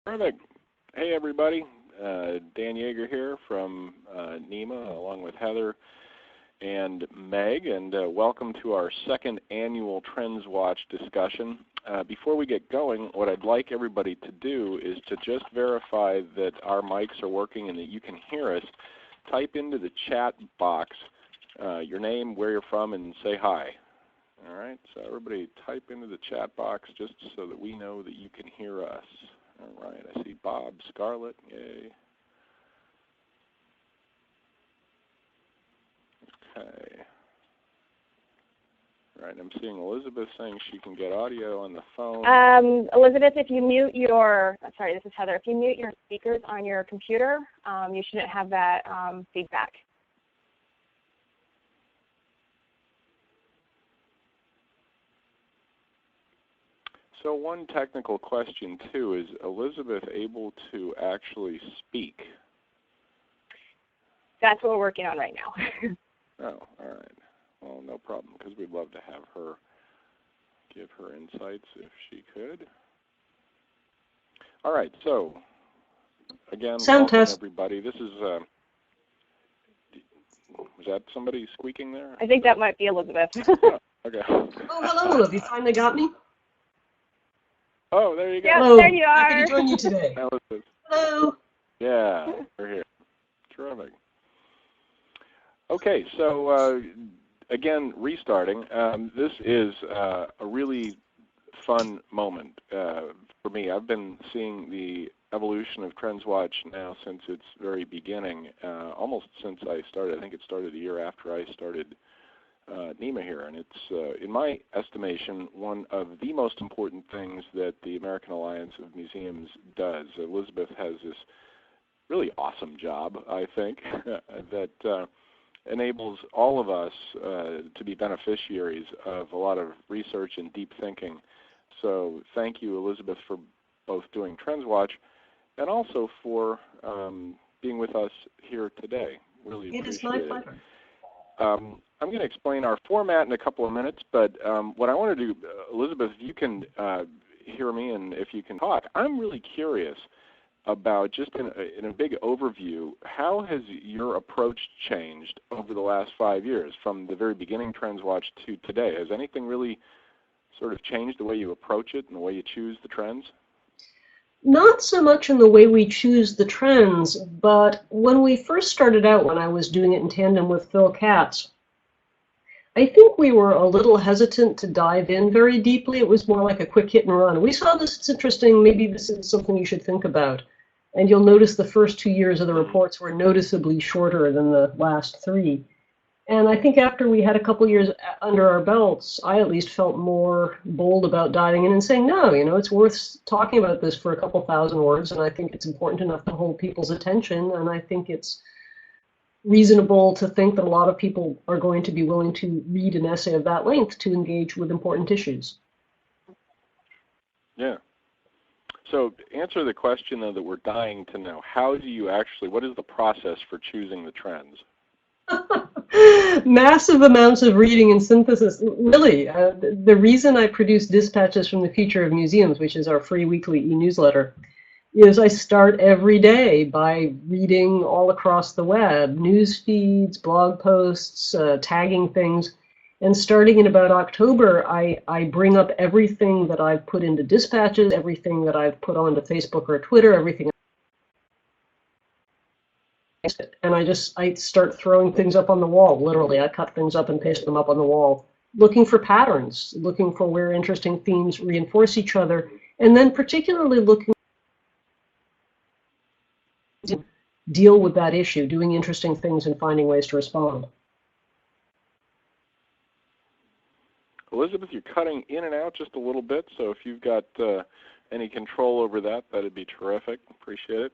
Perfect. Hey, everybody. Dan Yeager here from NEMA, along with Heather and Meg, and welcome to our second annual Trendswatch discussion. Before we get going, what I'd like everybody to do is to just verify that our mics are working and that you can hear us. Type into the chat box your name, where you're from, and say hi. All right, so everybody type into the chat box just so that we know that you can hear us. All right, I see Bob, Scarlett, yay. Okay. All right, I'm seeing Elizabeth saying she can get audio on the phone. Elizabeth, if you mute your, sorry, this is Heather, if you mute your speakers on your computer, you shouldn't have that feedback. So one technical question, too, is Elizabeth able to actually speak? That's what we're working on right now. Oh, all right. Well, no problem, because we'd love to have her give her insights if she could. All right, so, again, Sound welcome test. Everybody. This is, was that somebody squeaking there? I think that might be Elizabeth. Oh, okay. Oh, hello. Have you finally got me? Oh, there you go. Yep, Hello. there you are. Happy to join you today. Hello. Yeah, we're here. Terrific. Okay, so again, restarting. This is a really fun moment for me. I've been seeing the evolution of Trendswatch now since its very beginning, almost since I started. I think it started a year after I started NEMA here, and it's, in my estimation, one of the most important things that the American Alliance of Museums does. Elizabeth has this really awesome job, I think, that enables all of us to be beneficiaries of a lot of research and deep thinking. So thank you, Elizabeth, for both doing Trendswatch and also for being with us here today. Really appreciate it. It is my pleasure. I'm going to explain our format in a couple of minutes, but what I want to do, Elizabeth, if you can hear me and if you can talk, I'm really curious about, just in a big overview, how has your approach changed over the last 5 years, from the very beginning Trendswatch to today? Has anything really sort of changed the way you approach it and the way you choose the trends? Not so much in the way we choose the trends, but when we first started out, when I was doing it in tandem with Phil Katz, I think we were a little hesitant to dive in very deeply. It was more like a quick hit and run. We saw this, it's interesting, maybe this is something you should think about. And you'll notice the first 2 years of the reports were noticeably shorter than the last 3. And I think after we had a couple years under our belts, I at least felt more bold about diving in and saying, no, you know, it's worth talking about this for a couple thousand words, and I think it's important enough to hold people's attention, and I think it's reasonable to think that a lot of people are going to be willing to read an essay of that length to engage with important issues. Yeah. So answer the question, though, that we're dying to know. How do you actually, what is the process for choosing the trends? Massive amounts of reading and synthesis. Really, the reason I produce Dispatches from the Future of Museums, which is our free weekly e-newsletter, is I start every day by reading all across the web, news feeds, blog posts, tagging things. And starting in about October, I bring up everything that I've put into Dispatches, everything that I've put onto Facebook or Twitter, everything. And I start throwing things up on the wall, literally. I cut things up and paste them up on the wall, looking for patterns, looking for where interesting themes reinforce each other, and then particularly looking to deal with that issue, doing interesting things and finding ways to respond. Elizabeth, you're cutting in and out just a little bit, so if you've got any control over that, that'd be terrific. Appreciate it.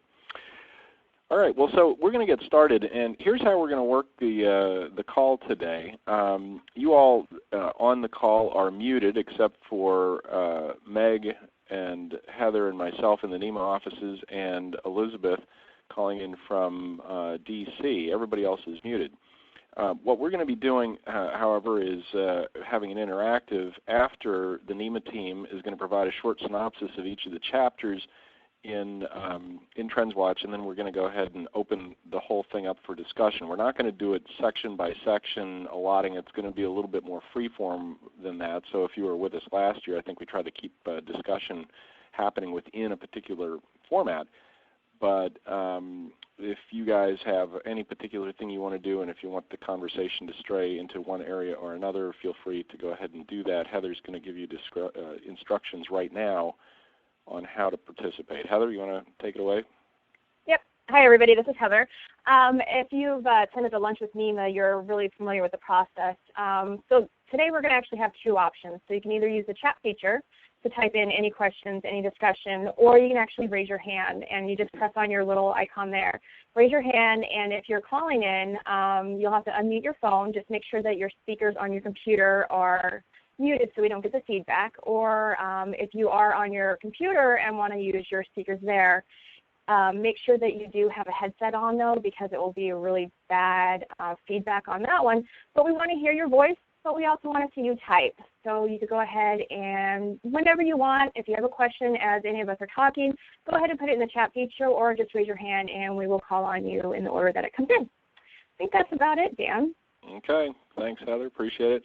All right, well, so we're going to get started, and here's how we're going to work the call today. You all on the call are muted except for Meg and Heather and myself in the NEMA offices, and Elizabeth calling in from D.C. Everybody else is muted. What we're going to be doing, however, is having an interactive. After the NEMA team is going to provide a short synopsis of each of the chapters, in Trendswatch, and then we're going to go ahead and open the whole thing up for discussion. We're not going to do it section by section, allotting. It's going to be a little bit more freeform than that. So if you were with us last year, I think we tried to keep discussion happening within a particular format. But if you guys have any particular thing you want to do, and if you want the conversation to stray into one area or another, feel free to go ahead and do that. Heather's going to give you instructions right now on how to participate. Heather, you want to take it away? Yep. Hi, everybody. This is Heather. If you've attended the lunch with NEMA, you're really familiar with the process. So today we're going to actually have two options. So you can either use the chat feature to type in any questions, any discussion, or you can actually raise your hand, and you just press on your little icon there. Raise your hand, and if you're calling in, you'll have to unmute your phone. Just make sure that your speakers on your computer are muted so we don't get the feedback, or if you are on your computer and want to use your speakers there, make sure that you do have a headset on though, because it will be a really bad feedback on that one. But we want to hear your voice, but we also want to see you type. So you could go ahead and whenever you want, if you have a question as any of us are talking, go ahead and put it in the chat feature or just raise your hand and we will call on you in the order that it comes in. I think that's about it, Dan. Okay. Thanks, Heather. Appreciate it.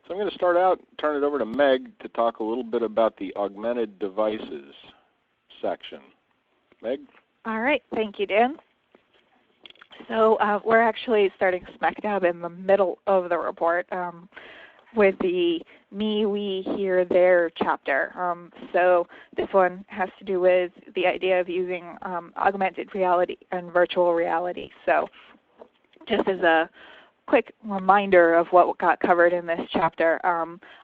So I'm going to start out, turn it over to Meg to talk a little bit about the augmented devices section. Meg? All right. Thank you, Dan. So we're actually starting smack dab in the middle of the report with the me, we, here, there chapter. So this one has to do with the idea of using augmented reality and virtual reality. So just as a quick reminder of what got covered in this chapter,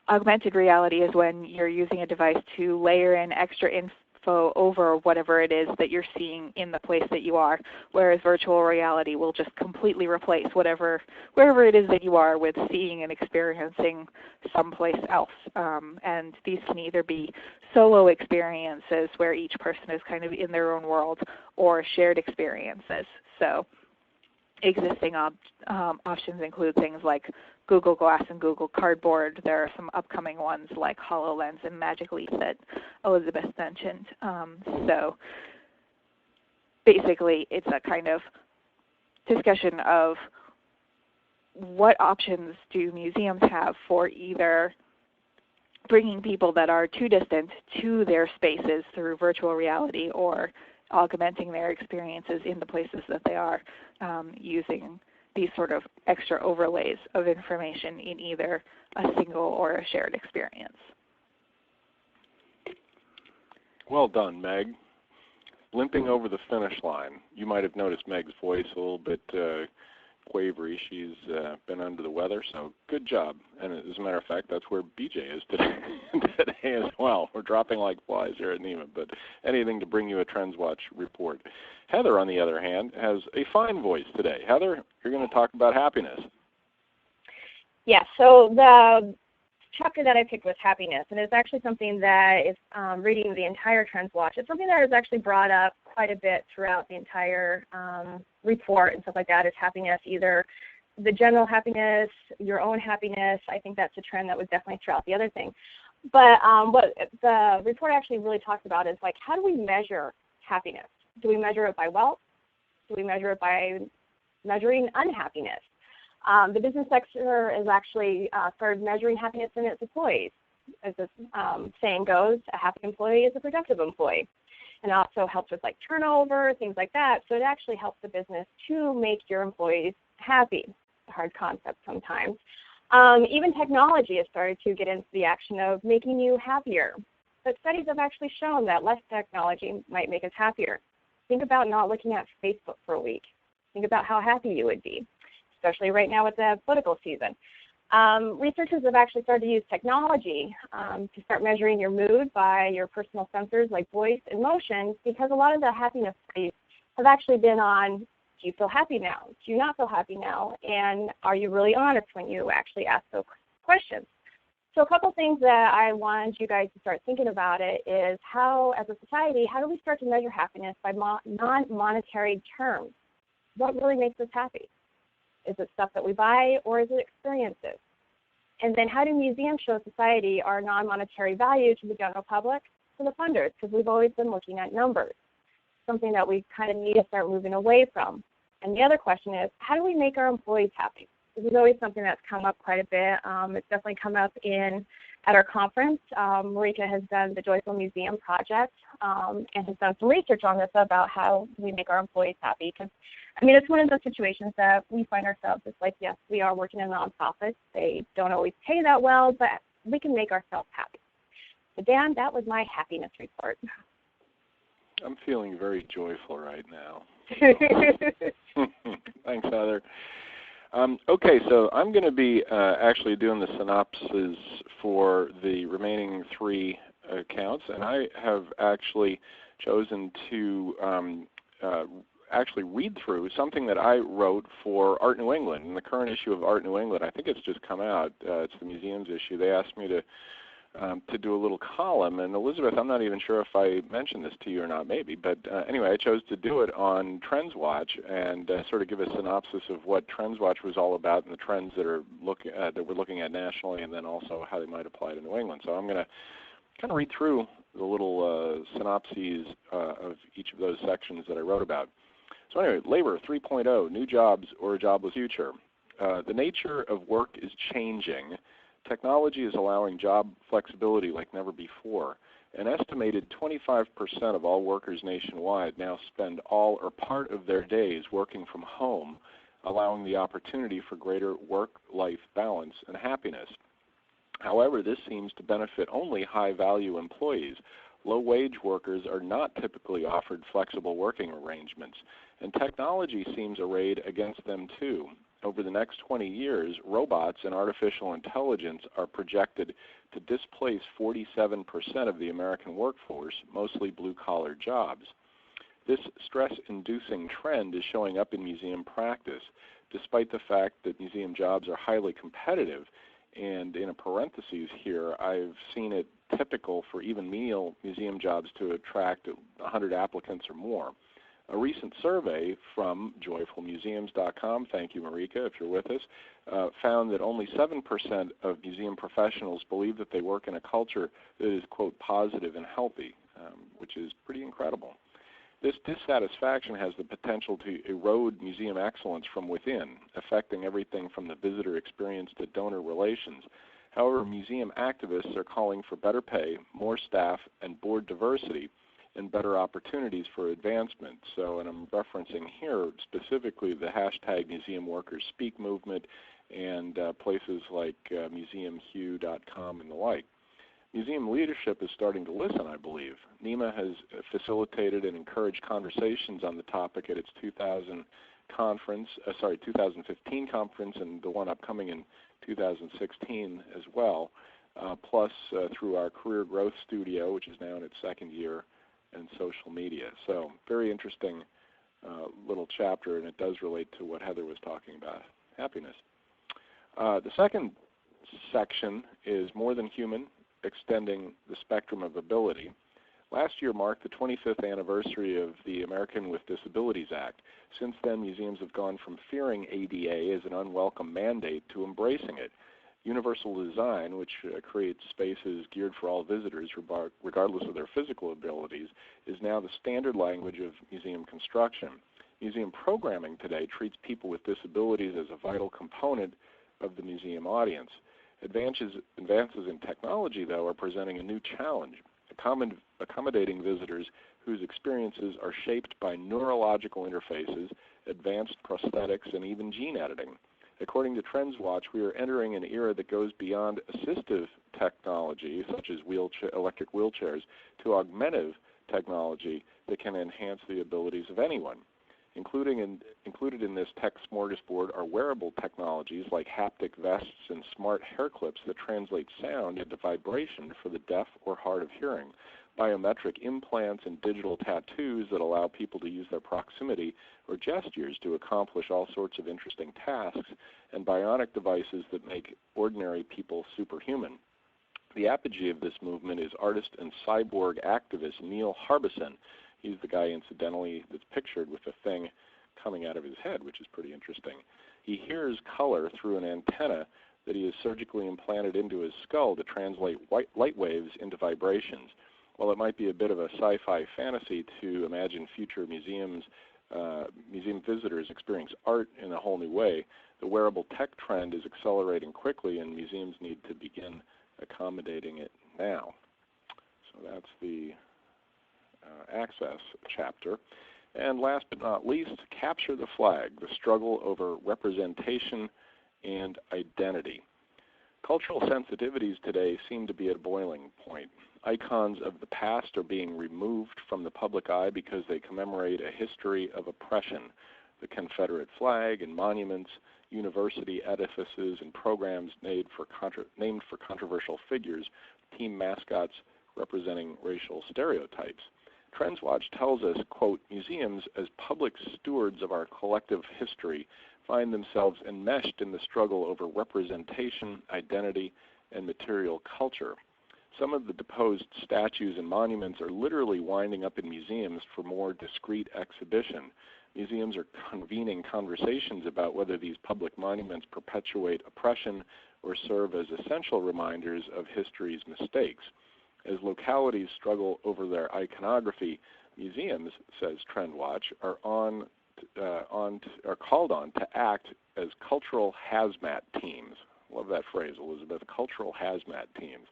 augmented reality is when you're using a device to layer in extra info over whatever it is that you're seeing in the place that you are, whereas virtual reality will just completely replace wherever it is that you are with seeing and experiencing someplace else. And these can either be solo experiences where each person is kind of in their own world, or shared experiences. So existing options include things like Google Glass and Google Cardboard. There are some upcoming ones like HoloLens and Magic Leap that Elizabeth mentioned. So basically it's a kind of discussion of what options do museums have for either bringing people that are too distant to their spaces through virtual reality, or augmenting their experiences in the places that they are, using these sort of extra overlays of information in either a single or a shared experience. Well done, Meg. Limping over the finish line. You might have noticed Meg's voice a little bit quavery. She's been under the weather, so good job. And as a matter of fact, that's where BJ is today, today as well. We're dropping like flies here at NEMA, but anything to bring you a Trendswatch report. Heather, on the other hand, has a fine voice today. Heather, you're going to talk about happiness. Yeah, so the chapter that I picked was happiness, and it's actually something that is reading the entire Trendswatch. It's something that is actually brought up quite a bit throughout the entire report and stuff like that, is happiness, either the general happiness, your own happiness. I think that's a trend that was definitely throughout the other thing. But what the report actually really talks about is, like, how do we measure happiness? Do we measure it by wealth? Do we measure it by measuring unhappiness? The business sector is actually started measuring happiness in its employees. As the saying goes, a happy employee is a productive employee. And it also helps with like turnover, things like that. So it actually helps the business to make your employees happy. It's a hard concept sometimes. Even technology has started to get into the action of making you happier. But studies have actually shown that less technology might make us happier. Think about not looking at Facebook for a week. Think about how happy you would be, especially right now with the political season. Researchers have actually started to use technology to start measuring your mood by your personal sensors like voice and motion, because a lot of the happiness studies have actually been on, do you feel happy now? Do you not feel happy now? And are you really honest when you actually ask those questions? So a couple things that I want you guys to start thinking about it is how, as a society, how do we start to measure happiness by non-monetary terms? What really makes us happy? Is it stuff that we buy, or is it experiences? And then how do museums show society our non-monetary value to the general public, to the funders? Because we've always been looking at numbers. something that we kind of need to start moving away from. And the other question is, how do we make our employees happy? This is always something that's come up quite a bit. It's definitely come up at our conference. Marika has done the Joyful Museum project and has done some research on this about how we make our employees happy. Because, I mean, it's one of those situations that we find ourselves, it's like, yes, we are working in nonprofits. They don't always pay that well, but we can make ourselves happy. So, Dan, that was my happiness report. I'm feeling very joyful right now. Thanks, Heather. Okay, so I'm going to be actually doing the synopsis for the remaining 3 accounts, and I have actually chosen to actually read through something that I wrote for Art New England. In the current issue of Art New England, I think it's just come out, it's the museums issue, they asked me to do a little column. And Elizabeth, I'm not even sure if I mentioned this to you or not, maybe, but anyway, I chose to do it on Trendswatch and sort of give a synopsis of what Trendswatch was all about and the trends that are that we're looking at nationally, and then also how they might apply to New England. So I'm going to kind of read through the little synopses of each of those sections that I wrote about. So anyway, Labor 3.0, New Jobs or a Jobless Future. The nature of work is changing. Technology is allowing job flexibility like never before. An estimated 25% of all workers nationwide now spend all or part of their days working from home, allowing the opportunity for greater work-life balance and happiness. However, this seems to benefit only high-value employees. Low-wage workers are not typically offered flexible working arrangements, and technology seems arrayed against them too. Over the next 20 years, robots and artificial intelligence are projected to displace 47% of the American workforce, mostly blue-collar jobs. This stress-inducing trend is showing up in museum practice, despite the fact that museum jobs are highly competitive. And in a parentheses here, I've seen it typical for even menial museum jobs to attract 100 applicants or more. A recent survey from joyfulmuseums.com, thank you, Marika, if you're with us, found that only 7% of museum professionals believe that they work in a culture that is, quote, positive and healthy, which is pretty incredible. This dissatisfaction has the potential to erode museum excellence from within, affecting everything from the visitor experience to donor relations. However, museum activists are calling for better pay, more staff, and board diversity, and better opportunities for advancement. So, and I'm referencing here specifically the hashtag Museum Workers Speak movement and places like museumhue.com and the like. Museum leadership is starting to listen, I believe. NEMA has facilitated and encouraged conversations on the topic at its 2015 conference and the one upcoming in 2016 as well, plus through our Career Growth Studio, which is now in its 2nd year, and social media. So very interesting little chapter, and it does relate to what Heather was talking about, happiness. The second section is More Than Human, Extending the Spectrum of Ability. Last year marked the 25th anniversary of the American with Disabilities Act. Since then, museums have gone from fearing ADA as an unwelcome mandate to embracing it. Universal design, which creates spaces geared for all visitors regardless of their physical abilities, is now the standard language of museum construction. Museum programming today treats people with disabilities as a vital component of the museum audience. Advances in technology, though, are presenting a new challenge, accommodating visitors whose experiences are shaped by neurological interfaces, advanced prosthetics, and even gene editing. According to Trendswatch, we are entering an era that goes beyond assistive technology, such as electric wheelchairs, to augmentative technology that can enhance the abilities of anyone. Included in this tech smorgasbord are wearable technologies like haptic vests and smart hair clips that translate sound into vibration for the deaf or hard of hearing, biometric implants and digital tattoos that allow people to use their proximity or gestures to accomplish all sorts of interesting tasks, and bionic devices that make ordinary people superhuman. The apogee of this movement is artist and cyborg activist Neil Harbison. He's the guy, incidentally, that's pictured with the thing coming out of his head, which is pretty interesting. He hears color through an antenna that he has surgically implanted into his skull to translate light waves into vibrations. while it might be a bit of a sci-fi fantasy to imagine future museum visitors experience art in a whole new way, the wearable tech trend is accelerating quickly, and museums need to begin accommodating it now. So that's the access chapter. And last but not least, capture the flag, the struggle over representation and identity. Cultural sensitivities today seem to be at a boiling point. Icons of the past are being removed from the public eye because they commemorate a history of oppression. The Confederate flag and monuments, university edifices, and programs named for controversial figures, team mascots representing racial stereotypes. Trendswatch tells us, quote, museums as public stewards of our collective history find themselves enmeshed in the struggle over representation, identity, and material culture. Some of the deposed statues and monuments are literally winding up in museums for more discreet exhibition. Museums are convening conversations about whether these public monuments perpetuate oppression or serve as essential reminders of history's mistakes. As localities struggle over their iconography, museums, says Trendwatch, are called on to act as cultural hazmat teams. Love that phrase, Elizabeth, cultural hazmat teams.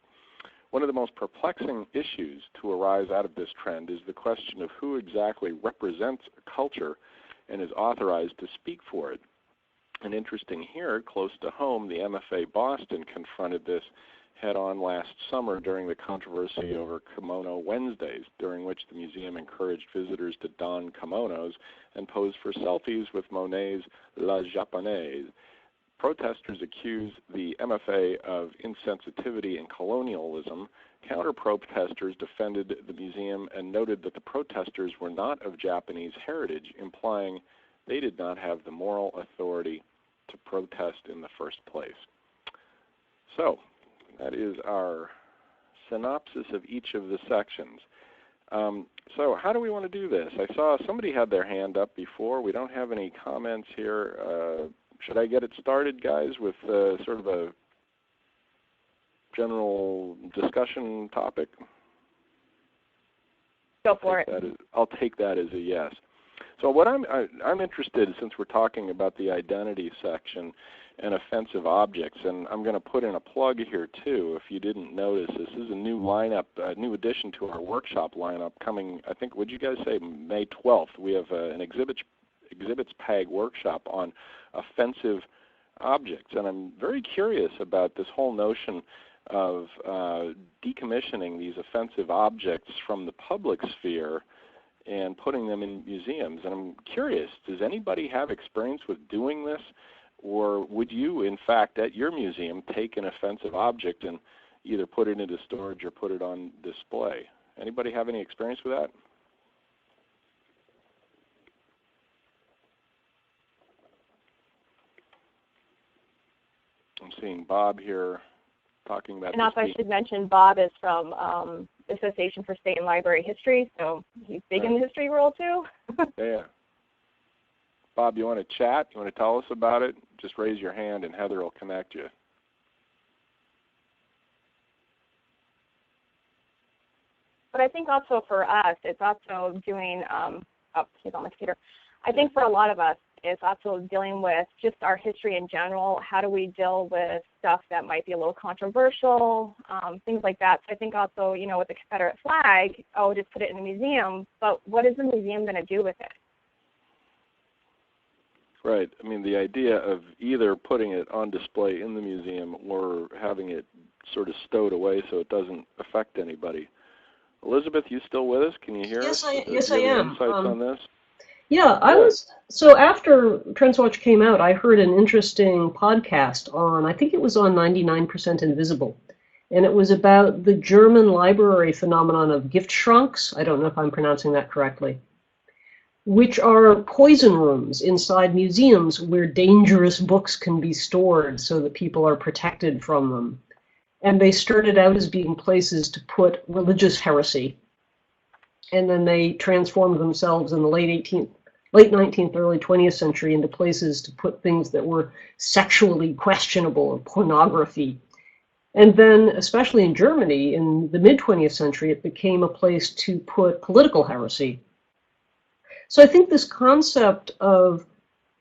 One of the most perplexing issues to arise out of this trend is the question of who exactly represents a culture and is authorized to speak for it. And interesting here, close to home, the MFA Boston confronted this head-on last summer during the controversy over Kimono Wednesdays, during which the museum encouraged visitors to don kimonos and pose for selfies with Monet's La Japonaise. Protesters accused the MFA of insensitivity and colonialism. Counter-protesters defended the museum and noted that the protesters were not of Japanese heritage, implying they did not have the moral authority to protest in the first place. So, that is our synopsis of each of the sections. So how do we want to do this? I saw somebody had their hand up before. We don't have any comments here. Should I get it started, guys, with sort of a general discussion topic? Go for it. I'll take that as a yes. So what I'm interested, since we're talking about the identity section and offensive objects, and I'm going to put in a plug here too. If you didn't notice, this is a new lineup, a new addition to our workshop lineup coming, I think, would you guys say May 12th? We have an exhibits PAG workshop on offensive objects, and I'm very curious about this whole notion of decommissioning these offensive objects from the public sphere and putting them in museums. And I'm curious, does anybody have experience with doing this? Or would you, in fact, at your museum, take an offensive object and either put it into storage or put it on display? Anybody have any experience with that? I'm seeing Bob here talking about. And also, I should mention Bob is from Association for State and Library History, so he's big in the history world too. Yeah. Bob, you want to chat? You want to tell us about it? Just raise your hand and Heather will connect you. But I think also for us, it's also doing, he's on the computer. I think for a lot of us, it's also dealing with just our history in general. How do we deal with stuff that might be a little controversial, things like that. So I think also, you know, with the Confederate flag, just put it in a museum, but what is the museum going to do with it? Right. I mean, the idea of either putting it on display in the museum or having it sort of stowed away so it doesn't affect anybody. Elizabeth, you still with us? Can you hear us? Yes, I am. Insights on this? Yeah, so after Trendswatch came out, I heard an interesting podcast on, I think it was on 99% Invisible, and it was about the German library phenomenon of gift schranks. I don't know if I'm pronouncing that correctly, which are poison rooms inside museums where dangerous books can be stored so that people are protected from them. And they started out as being places to put religious heresy. And then they transformed themselves in the late 19th, early 20th century into places to put things that were sexually questionable or pornography. And then, especially in Germany, in the mid-20th century, it became a place to put political heresy. So I think this concept of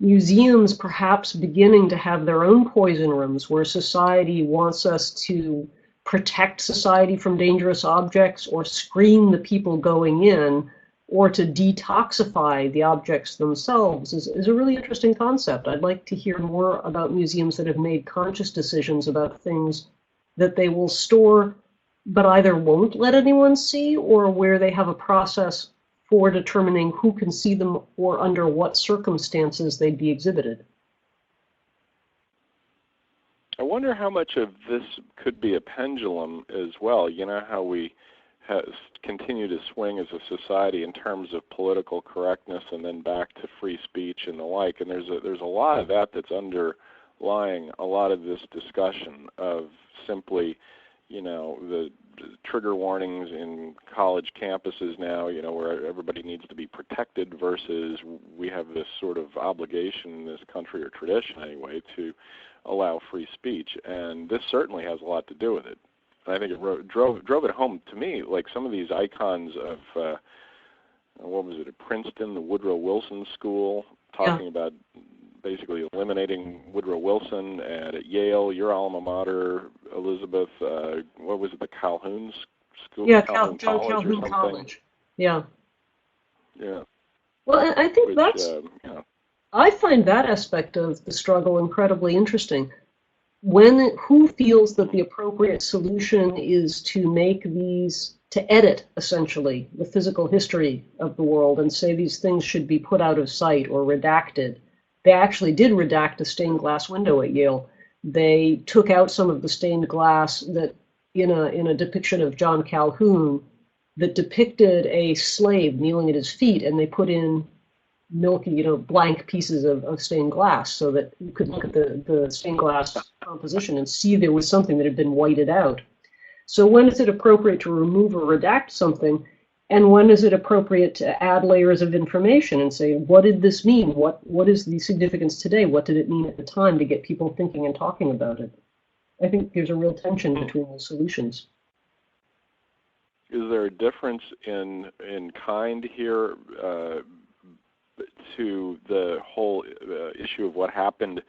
museums perhaps beginning to have their own poison rooms where society wants us to protect society from dangerous objects or screen the people going in or to detoxify the objects themselves is a really interesting concept. I'd like to hear more about museums that have made conscious decisions about things that they will store but either won't let anyone see or where they have a process for determining who can see them or under what circumstances they'd be exhibited. I wonder how much of this could be a pendulum as well. You know how we continue to swing as a society in terms of political correctness and then back to free speech and the like. And there's a lot of that that's underlying a lot of this discussion of simply, you know, the trigger warnings in college campuses now, you know, where everybody needs to be protected versus we have this sort of obligation in this country, or tradition anyway, to allow free speech. And this certainly has a lot to do with it. And I think it drove it home to me, like some of these icons of, what was it, at Princeton, the Woodrow Wilson School, talking about basically eliminating Woodrow Wilson, and at Yale, your alma mater, Elizabeth, what was it, the Calhoun School? Yeah, Calhoun College Calhoun or something? College. Yeah. Yeah. Well, I think that's, yeah. I find that aspect of the struggle incredibly interesting. Who feels that the appropriate solution is to make these, to edit, essentially, the physical history of the world and say these things should be put out of sight or redacted. They actually did redact a stained glass window at Yale. They took out some of the stained glass that, in a depiction of John Calhoun, that depicted a slave kneeling at his feet, and they put in milky, blank pieces of stained glass so that you could look at the stained glass composition and see there was something that had been whited out. So when is it appropriate to remove or redact something? And when is it appropriate to add layers of information and say, what did this mean? What is the significance today? What did it mean at the time, to get people thinking and talking about it? I think there's a real tension between those solutions. Is there a difference in kind here to the whole issue of what happened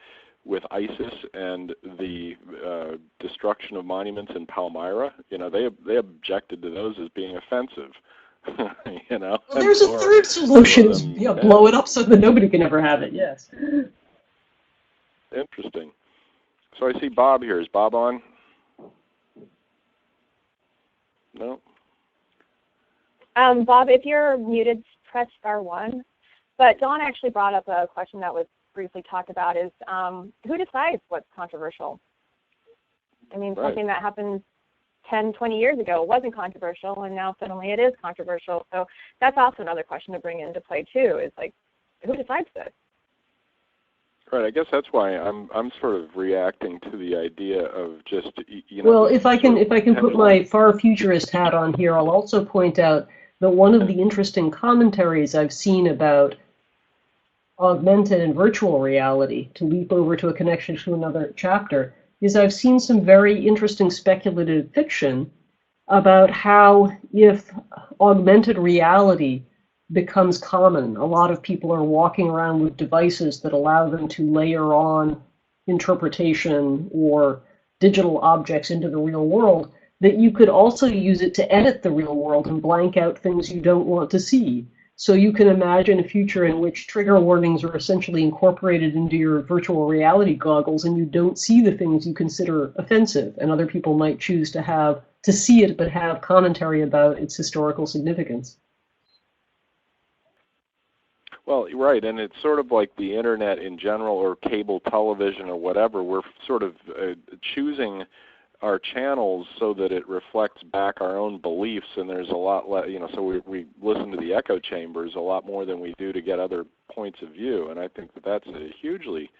with ISIS and the destruction of monuments in Palmyra? You know, they objected to those as being offensive. You know. Well, there's a third solution: blow it up so that nobody can ever have it. Yes. Interesting. So I see Bob here. Is Bob on? No. Bob, if you're muted, press *1. But Dawn actually brought up a question that was briefly talked about: is who decides what's controversial? I mean, something that happened 10, 20 years ago wasn't controversial, and now suddenly it is controversial. So that's also another question to bring into play too. Is like, who decides this? Right. I guess that's why I'm sort of reacting to the idea of just, you know. Well, if I can put my far futurist hat on here, I'll also point out that one of the interesting commentaries I've seen about augmented and virtual reality, to leap over to a connection to another chapter, is I've seen some very interesting speculative fiction about how, if augmented reality becomes common, a lot of people are walking around with devices that allow them to layer on interpretation or digital objects into the real world, that you could also use it to edit the real world and blank out things you don't want to see. So you can imagine a future in which trigger warnings are essentially incorporated into your virtual reality goggles, and you don't see the things you consider offensive, and other people might choose to see it but have commentary about its historical significance. Well, right, and it's sort of like the internet in general, or cable television or whatever. We're sort of choosing our channels so that it reflects back our own beliefs, and there's a lot less, so we listen to the echo chambers a lot more than we do to get other points of view, and I think that's a hugely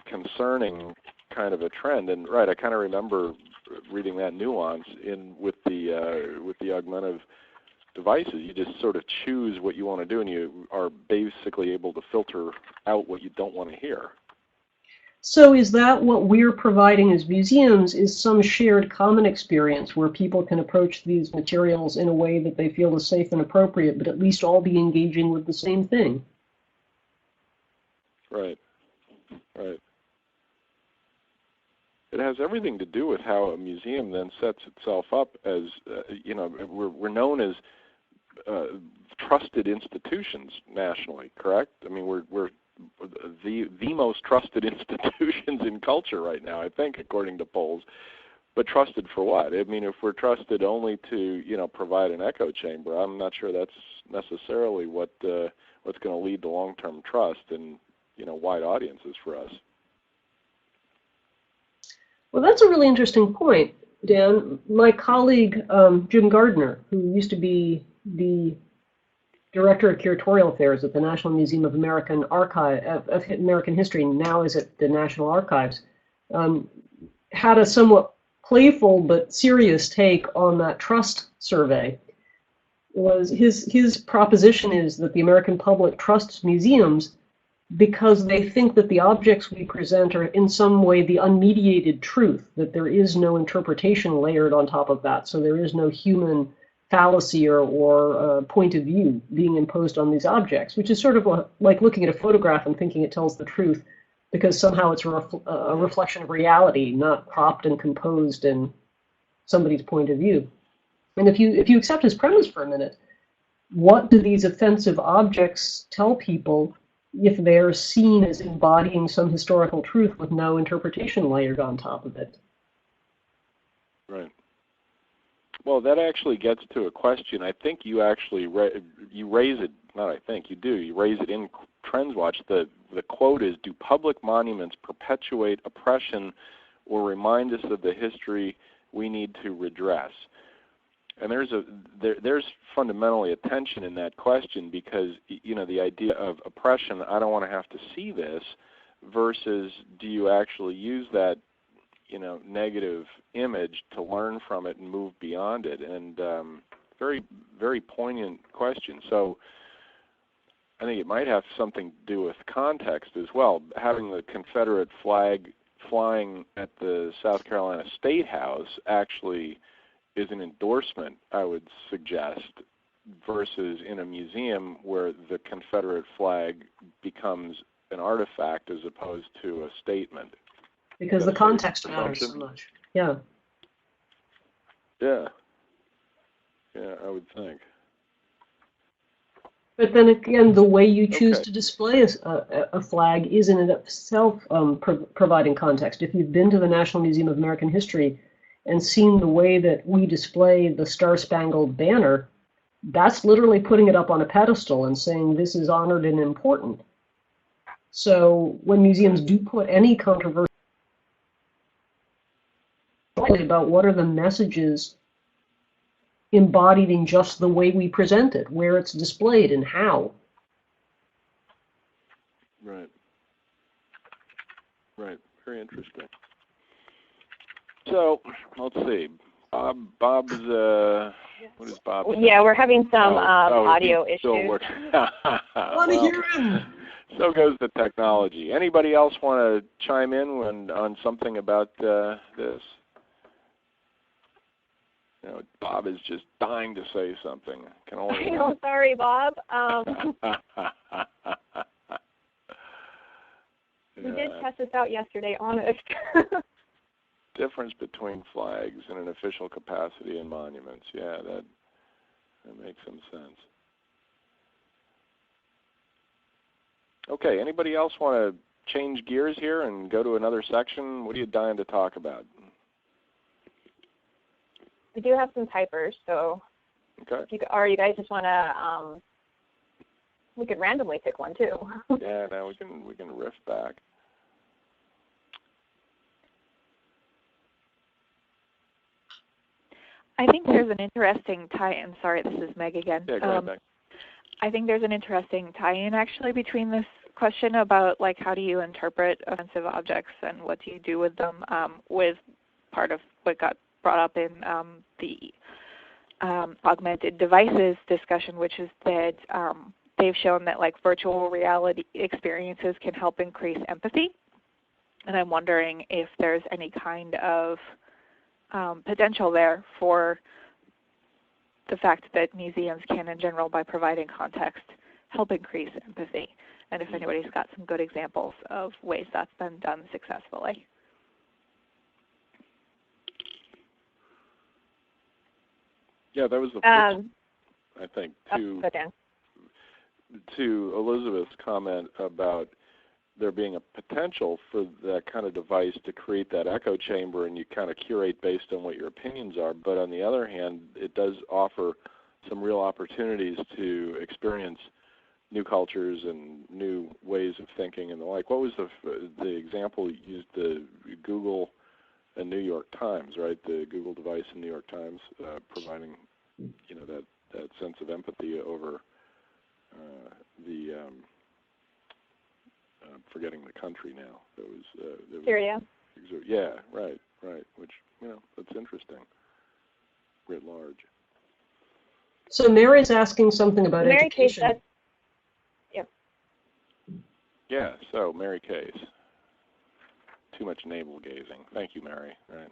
concerning kind of a trend. And right, I kind of remember reading that nuance with the augmented devices. You just sort of choose what you want to do, and you are basically able to filter out what you don't want to hear. So is that what we're providing as museums, is some shared common experience where people can approach these materials in a way that they feel is safe and appropriate, but at least all be engaging with the same thing? Right. Right. It has everything to do with how a museum then sets itself up as, we're known as trusted institutions nationally, correct? I mean, we're the most trusted institutions in culture right now, I think, according to polls. But trusted for what? I mean, if we're trusted only to, provide an echo chamber, I'm not sure that's necessarily what's going to lead to long-term trust and, wide audiences for us. Well, that's a really interesting point, Dan. My colleague, Jim Gardner, who used to be the Director of Curatorial Affairs at the National Museum of American History, now is at the National Archives, had a somewhat playful but serious take on that trust survey. His proposition is that the American public trusts museums because they think that the objects we present are in some way the unmediated truth, that there is no interpretation layered on top of that, so there is no human fallacy or point of view being imposed on these objects, which is sort of like looking at a photograph and thinking it tells the truth because somehow it's a reflection of reality, not cropped and composed in somebody's point of view. And if you accept his premise for a minute, what do these offensive objects tell people if they're seen as embodying some historical truth with no interpretation layered on top of it? Right. Well, that actually gets to a question. I think you actually you raise it. Not I think you do. You raise it in Trendswatch. The quote is, "Do public monuments perpetuate oppression or remind us of the history we need to redress?" And there's fundamentally a tension in that question because, the idea of oppression, I don't want to have to see this, versus do you actually use that, negative image to learn from it and move beyond it? And very, very poignant question. So I think it might have something to do with context as well. Having the Confederate flag flying at the South Carolina State House actually is an endorsement, I would suggest, versus in a museum where the Confederate flag becomes an artifact as opposed to a statement. Because the context matters so much. Yeah. Yeah. Yeah, I would think. But then again, the way you choose to display a flag is in and of itself providing context. If you've been to the National Museum of American History and seen the way that we display the Star-Spangled Banner, that's literally putting it up on a pedestal and saying this is honored and important. So when museums do put any controversy about what are the messages embodied in just the way we present it, where it's displayed and how. Right. Right. Very interesting. So let's see. Bob's. What is Bob? Yeah, we're having some audio issues. Want to hear him? So goes the technology. Anybody else want to chime in on something about this? Bob is just dying to say something. Can only. I'm sorry, Bob. We did test this out yesterday, honest. Difference between flags in an official capacity and monuments. Yeah, that makes some sense. Okay, anybody else want to change gears here and go to another section? What are you dying to talk about? We do have some typers, so okay. Or you guys just want to, we could randomly pick one too. Yeah, now we can riff back. I think there's an interesting tie-in. Sorry, this is Meg again. Yeah, go ahead, Meg. I think there's an interesting tie-in actually between this question about like how do you interpret offensive objects and what do you do with them, with part of what got brought up in the augmented devices discussion, which is that they've shown that like virtual reality experiences can help increase empathy. And I'm wondering if there's any kind of potential there for the fact that museums can, in general, by providing context, help increase empathy. And if anybody's got some good examples of ways that's been done successfully. Yeah, that was the first, I think, to Elizabeth's comment about there being a potential for that kind of device to create that echo chamber, and you kind of curate based on what your opinions are. But on the other hand, it does offer some real opportunities to experience new cultures and new ways of thinking and the like. What was the example you used? The Google and New York Times, right? The Google device in New York Times, providing, you know, that sense of empathy over the I'm forgetting the country now. That was Syria. Yeah, right. Which, you know, that's interesting, writ large. So Mary's asking something about education. Case, yep. Yeah. So Mary Case. Too much navel gazing. Thank you, Mary. Right.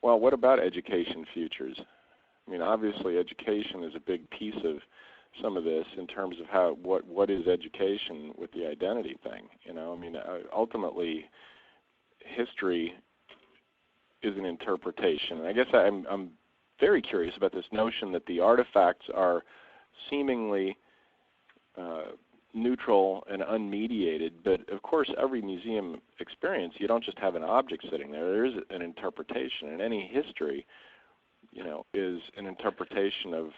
Well, what about education futures? I mean, obviously, education is a big piece of some of this in terms of what is education with the identity thing. You know, I mean, ultimately, history is an interpretation. And I guess I'm very curious about this notion that the artifacts are seemingly neutral and unmediated, but of course every museum experience, you don't just have an object sitting there. There is an interpretation, and any history, you know, is an interpretation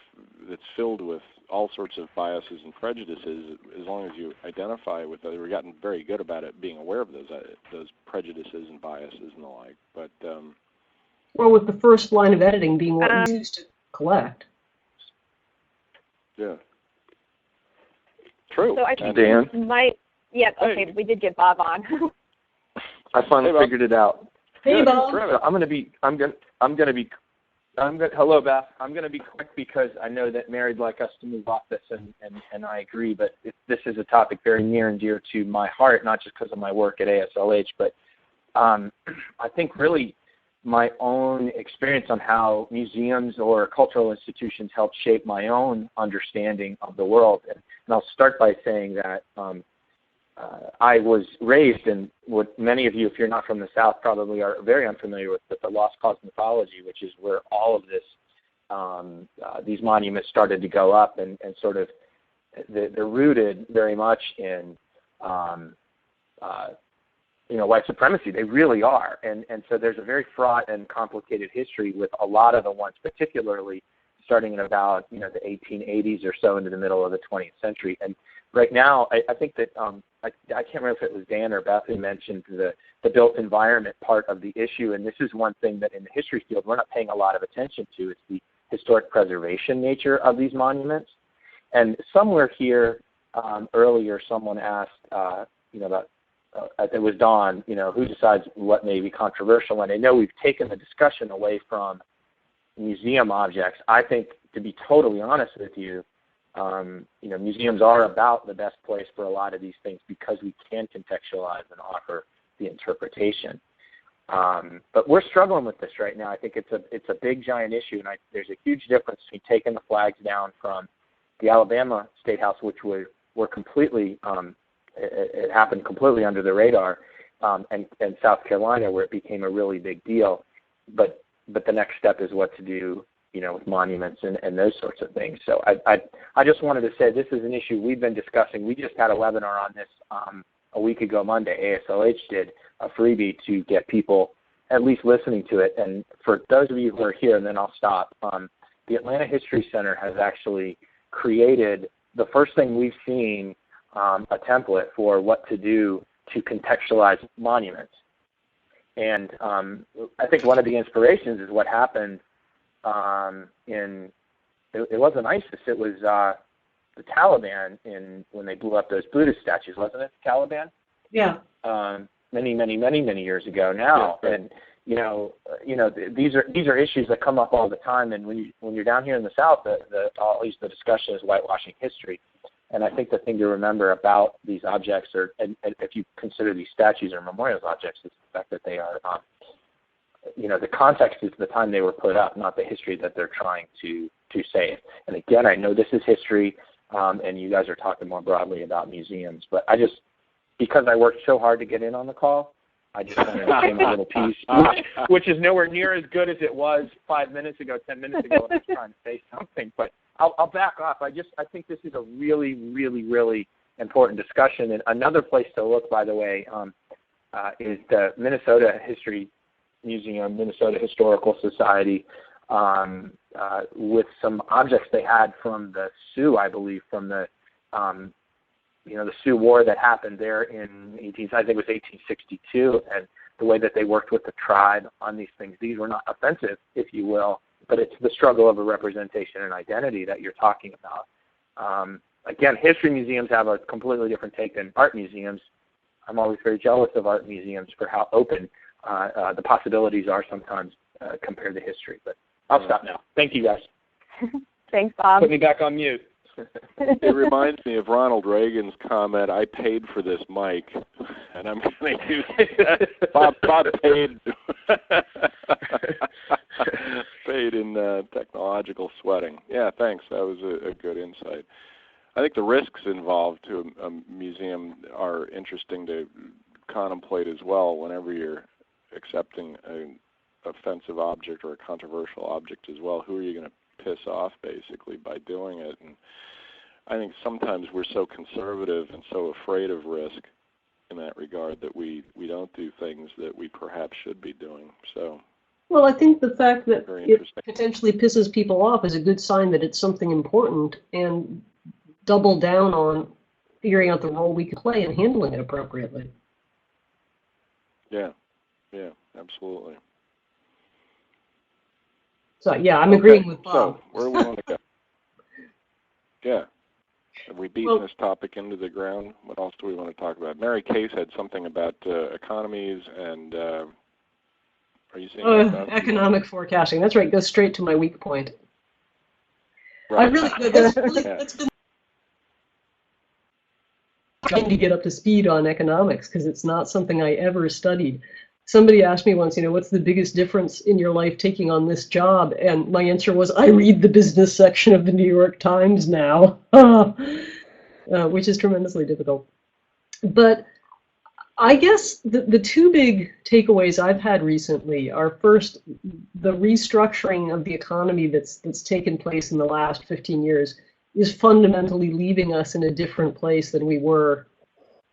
that's filled with all sorts of biases and prejudices. As long as you identify with it, we've gotten very good about it, being aware of those prejudices and biases and the like. But well, with the first line of editing being what you choose to collect. Yeah. True. So I think Dan? Okay, we did get Bob on. I finally figured it out. Hey, Bob. So hello, Beth. I'm going to be quick because I know that Mary'd like us to move off this, and I agree, but this is a topic very near and dear to my heart, not just because of my work at ASLH, but I think really my own experience on how museums or cultural institutions help shape my own understanding of the world. And I'll start by saying that I was raised in what many of you, if you're not from the South, probably are very unfamiliar with the lost cause mythology, which is where all of this, these monuments started to go up, and sort of they're rooted very much in white supremacy. They really are. And so there's a very fraught and complicated history with a lot of the ones, particularly starting in about, the 1880s or so into the middle of the 20th century. And right now, I think that, I can't remember if it was Dan or Beth who mentioned the built environment part of the issue. And this is one thing that in the history field we're not paying a lot of attention to. It's the historic preservation nature of these monuments. And somewhere here earlier, someone asked, about it was Dawn, who decides what may be controversial. And I know we've taken the discussion away from museum objects. I think, to be totally honest with you, museums are about the best place for a lot of these things because we can contextualize and offer the interpretation. But we're struggling with this right now. I think it's a big, giant issue, and there's a huge difference between taking the flags down from the Alabama State House, which were completely it happened completely under the radar, and South Carolina, where it became a really big deal. But the next step is what to do, with monuments and those sorts of things. So I just wanted to say this is an issue we've been discussing. We just had a webinar on this a week ago Monday. ASLH did a freebie to get people at least listening to it. And for those of you who are here, and then I'll stop, the Atlanta History Center has actually created the first thing we've seen, a template for what to do to contextualize monuments. And I think one of the inspirations is what happened it wasn't ISIS, it was the Taliban when they blew up those Buddhist statues, wasn't it, the Taliban? Yeah. Many years ago now. Yeah. And these are issues that come up all the time. And when you're down here in the South, at least the discussion is whitewashing history. And I think the thing to remember about these objects, and if you consider these statues or memorials objects, is the fact that they are, the context is the time they were put up, not the history that they're trying to save. And again, I know this is history, and you guys are talking more broadly about museums, but because I worked so hard to get in on the call, I just wanted to say my little piece, which is nowhere near as good as it was 5 minutes ago, 10 minutes ago when I was trying to say something. But I'll back off. I think this is a really, really, really important discussion. And another place to look, by the way, is the Minnesota History Museum, Minnesota Historical Society, with some objects they had from the Sioux, I believe, from the the Sioux War that happened there in 1862, and the way that they worked with the tribe on these things. These were not offensive, if you will, but it's the struggle of a representation and identity that you're talking about. Again, history museums have a completely different take than art museums. I'm always very jealous of art museums for how open the possibilities are sometimes compared to history. But I'll stop now. Thank you, guys. Thanks, Bob. Put me back on mute. It reminds me of Ronald Reagan's comment, "I paid for this mic," and I'm going to use that. Bob paid paid in technological sweating. Yeah, thanks. That was a good insight. I think the risks involved to a museum are interesting to contemplate as well whenever you're accepting an offensive object or a controversial object as well. Who are you going to piss off, basically, by doing it? And I think sometimes we're so conservative and so afraid of risk in that regard that we don't do things that we perhaps should be doing. So, well, I think the fact that it potentially pisses people off is a good sign that it's something important, and double down on figuring out the role we can play and handling it appropriately. Yeah, absolutely. So, yeah, I'm agreeing with Bob. So, where do we want to go? Yeah. Have we beaten this topic into the ground? What else do we want to talk about? Mary Case had something about economies and, are you seeing economic forecasting. That's right. Go straight to my weak point. Right. That's been trying to get up to speed on economics because it's not something I ever studied. Somebody asked me once, what's the biggest difference in your life taking on this job? And my answer was, I read the business section of the New York Times now, which is tremendously difficult. But I guess the two big takeaways I've had recently are, first, the restructuring of the economy that's taken place in the last 15 years is fundamentally leaving us in a different place than we were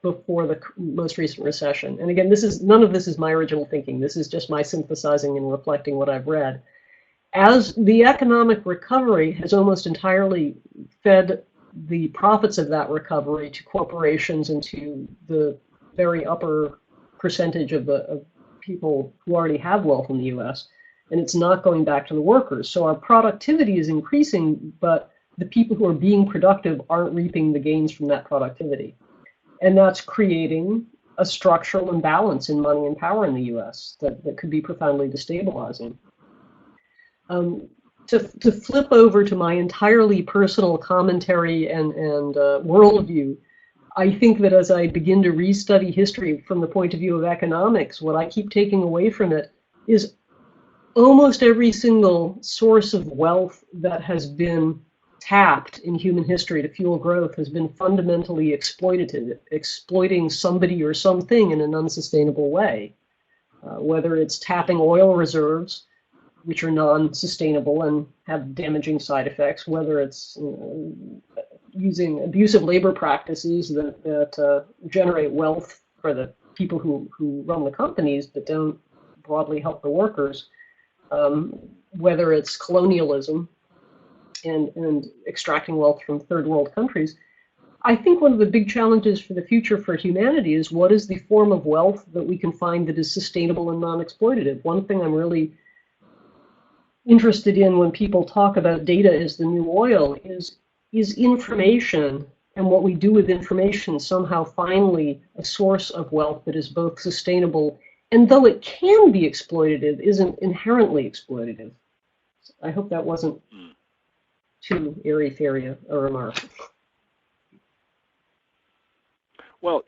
before the most recent recession. And again, none of this is my original thinking. This is just my synthesizing and reflecting what I've read. As the economic recovery has almost entirely fed the profits of that recovery to corporations and to the very upper percentage of people who already have wealth in the U.S., and it's not going back to the workers. So our productivity is increasing, but the people who are being productive aren't reaping the gains from that productivity. And that's creating a structural imbalance in money and power in the U.S. that could be profoundly destabilizing. To flip over to my entirely personal commentary and worldview, I think that as I begin to restudy history from the point of view of economics, what I keep taking away from it is almost every single source of wealth that has been tapped in human history to fuel growth has been fundamentally exploitative, exploiting somebody or something in an unsustainable way. Whether it's tapping oil reserves, which are non-sustainable and have damaging side effects, whether it's using abusive labor practices that generate wealth for the people who run the companies but don't broadly help the workers, whether it's colonialism and extracting wealth from third world countries. I think one of the big challenges for the future for humanity is what is the form of wealth that we can find that is sustainable and non-exploitative. One thing I'm really interested in when people talk about data as the new oil is information, and what we do with information somehow finally a source of wealth that is both sustainable and, though it can be exploitative, isn't inherently exploitative. I hope that wasn't too airy-fairy a remark. Well,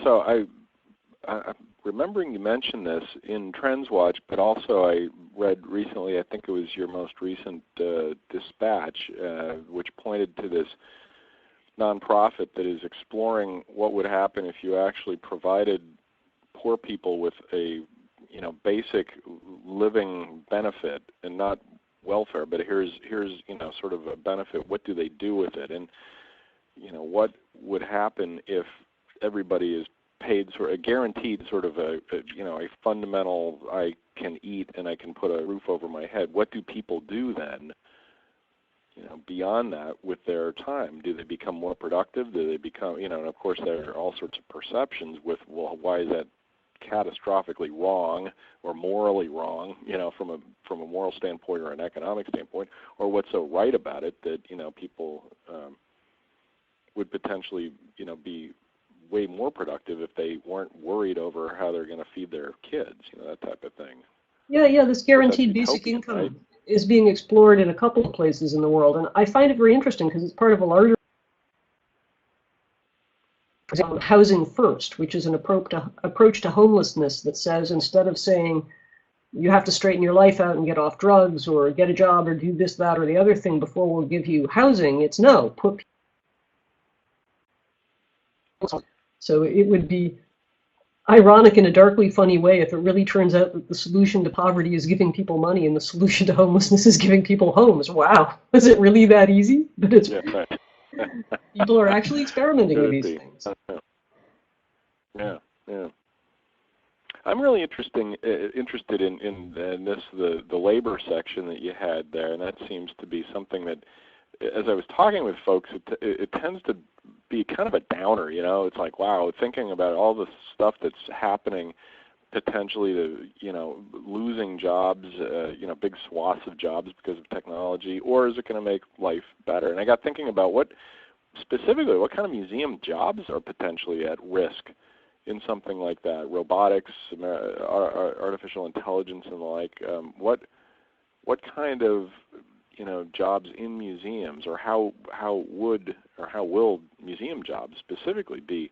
so I'm remembering you mentioned this in Trendswatch, but also I read recently, I think it was your most recent dispatch, which pointed to this nonprofit that is exploring what would happen if you actually provided poor people with a basic living benefit, and not welfare, but here's sort of a benefit. What do they do with it? And what would happen if everybody is paid sort of guaranteed sort of a fundamental, I can eat and I can put a roof over my head. What do people do then? Beyond that with their time, do they become more productive? Do they become, and of course there are all sorts of perceptions with, well, why is that catastrophically wrong or morally wrong, from a moral standpoint or an economic standpoint, or what's so right about it that, people would potentially, be way more productive if they weren't worried over how they're going to feed their kids, that type of thing. Yeah, this guaranteed basic income, right, is being explored in a couple of places in the world, and I find it very interesting because it's part of a larger housing first, which is an approach to homelessness that says, instead of saying you have to straighten your life out and get off drugs or get a job or do this, that, or the other thing before we'll give you housing, it's no, put. So it would be ironic in a darkly funny way if it really turns out that the solution to poverty is giving people money and the solution to homelessness is giving people homes. Wow, is it really that easy? But it's right. People are actually experimenting with these things. Yeah. I'm really interested in this the labor section that you had there, and that seems to be something that, as I was talking with folks, it tends to be kind of a downer. It's like, wow, thinking about all the stuff that's happening, potentially to losing jobs, big swaths of jobs because of technology, or is it going to make life better? And I got thinking about what kind of museum jobs are potentially at risk in something like that, robotics, artificial intelligence, and the like. What kind of jobs in museums, or how will museum jobs specifically be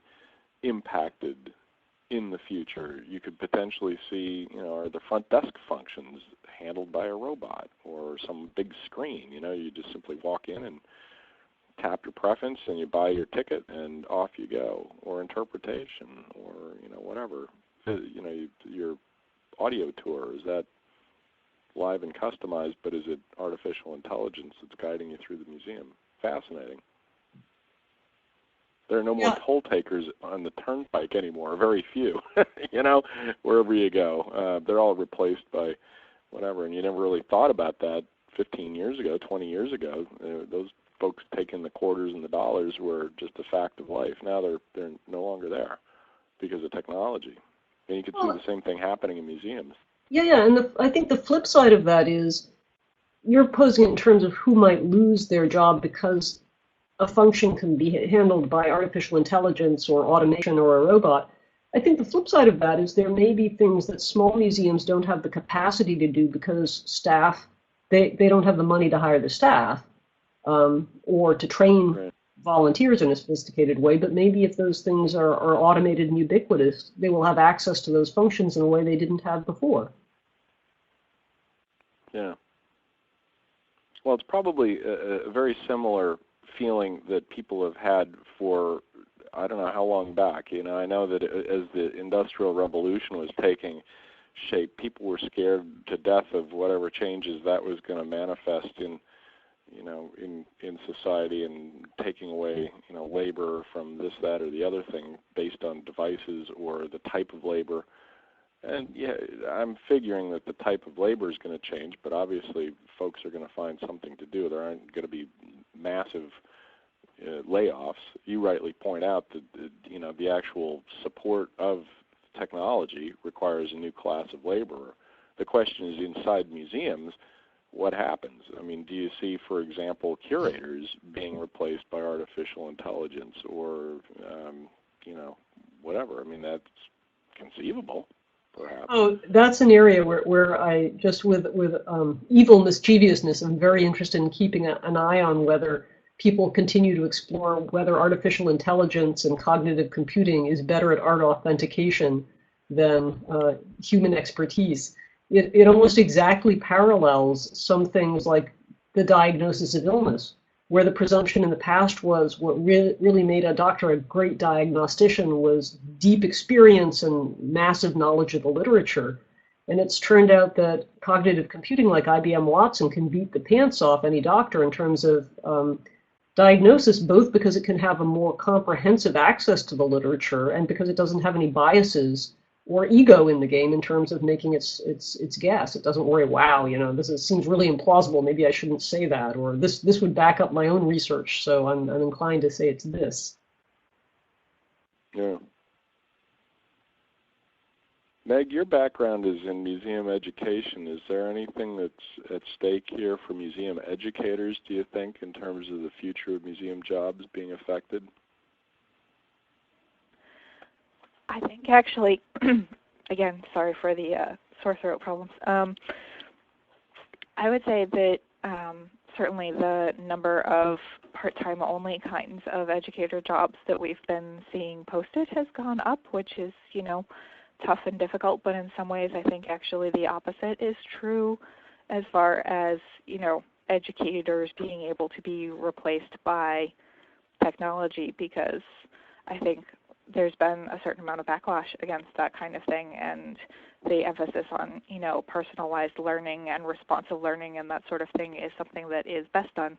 impacted in the future? You could potentially see, are the front desk functions handled by a robot or some big screen? You just simply walk in and tap your preference and you buy your ticket and off you go, or interpretation, or whatever. Your audio tour, is that live and customized, but is it artificial intelligence that's guiding you through the museum? Fascinating. There are no more toll takers on the turnpike anymore, very few, wherever you go. They're all replaced by whatever, and you never really thought about that 15 years ago, 20 years ago. Those folks taking the quarters and the dollars were just a fact of life. Now they're no longer there because of technology. And you can see the same thing happening in museums. Yeah, and I think the flip side of that is you're posing it in terms of who might lose their job because a function can be handled by artificial intelligence or automation or a robot. I think the flip side of that is there may be things that small museums don't have the capacity to do because staff, they don't have the money to hire the staff or to train volunteers in a sophisticated way, but maybe if those things are automated and ubiquitous, they will have access to those functions in a way they didn't have before. Yeah. Well, it's probably a very similar feeling that people have had for, I don't know how long back. I know that as the Industrial Revolution was taking shape, people were scared to death of whatever changes that was going to manifest in society, and taking away, labor from this, that, or the other thing based on devices or the type of labor. And yeah, I'm figuring that the type of labor is going to change, but obviously folks are going to find something to do. There aren't going to be massive layoffs. You rightly point out that the actual support of technology requires a new class of laborer. The question is, inside museums, what happens? I mean, do you see, for example, curators being replaced by artificial intelligence, or whatever? I mean, that's conceivable, perhaps. Oh, that's an area where I just with evil mischievousness, I'm very interested in keeping an eye on whether people continue to explore whether artificial intelligence and cognitive computing is better at art authentication than human expertise. It almost exactly parallels some things like the diagnosis of illness, where the presumption in the past was what really made a doctor a great diagnostician was deep experience and massive knowledge of the literature. And it's turned out that cognitive computing like IBM Watson can beat the pants off any doctor in terms of diagnosis, both because it can have a more comprehensive access to the literature and because it doesn't have any biases or ego in the game in terms of making its guess. It doesn't worry, wow, this seems really implausible, maybe I shouldn't say that, or this would back up my own research, so I'm inclined to say it's this. Yeah. Meg, your background is in museum education. Is there anything that's at stake here for museum educators, do you think, in terms of the future of museum jobs being affected? I think actually, again, sorry for the sore throat problems. I would say that certainly the number of part-time only kinds of educator jobs that we've been seeing posted has gone up, which is, tough and difficult, but in some ways I think actually the opposite is true as far as, educators being able to be replaced by technology, because I think there's been a certain amount of backlash against that kind of thing, and the emphasis on, personalized learning and responsive learning and that sort of thing is something that is best done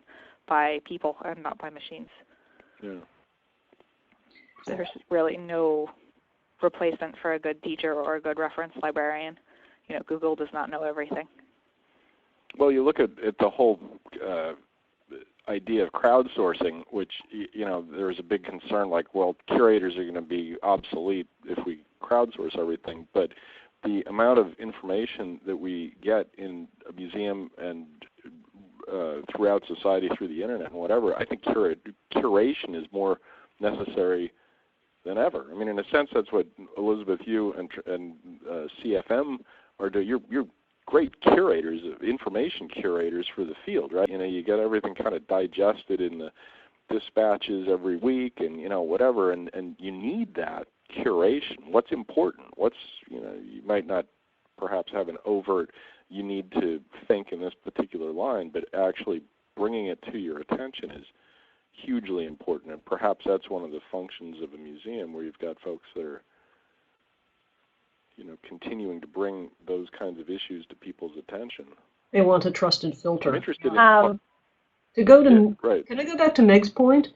by people and not by machines. Yeah. There's really no replacement for a good teacher or a good reference librarian. Google does not know everything. Well, you look at the whole idea of crowdsourcing, which, there's a big concern like, well, curators are going to be obsolete if we crowdsource everything. But the amount of information that we get in a museum and throughout society through the internet and whatever, I think curation is more necessary than ever. I mean, in a sense, that's what Elizabeth, you and CFM are doing. You're great curators, information curators for the field, right? You get everything kind of digested in the dispatches every week and, whatever, and you need that curation. What's important? You might not perhaps have an overt, you need to think in this particular line, but actually bringing it to your attention is hugely important, and perhaps that's one of the functions of a museum where you've got folks that are, continuing to bring those kinds of issues to people's attention. They want a trusted filter. I'm interested in right. Can I go back to Meg's point?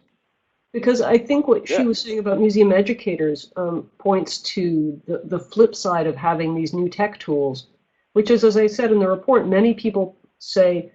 Because I think what she was saying about museum educators points to the flip side of having these new tech tools, which is, as I said in the report, many people say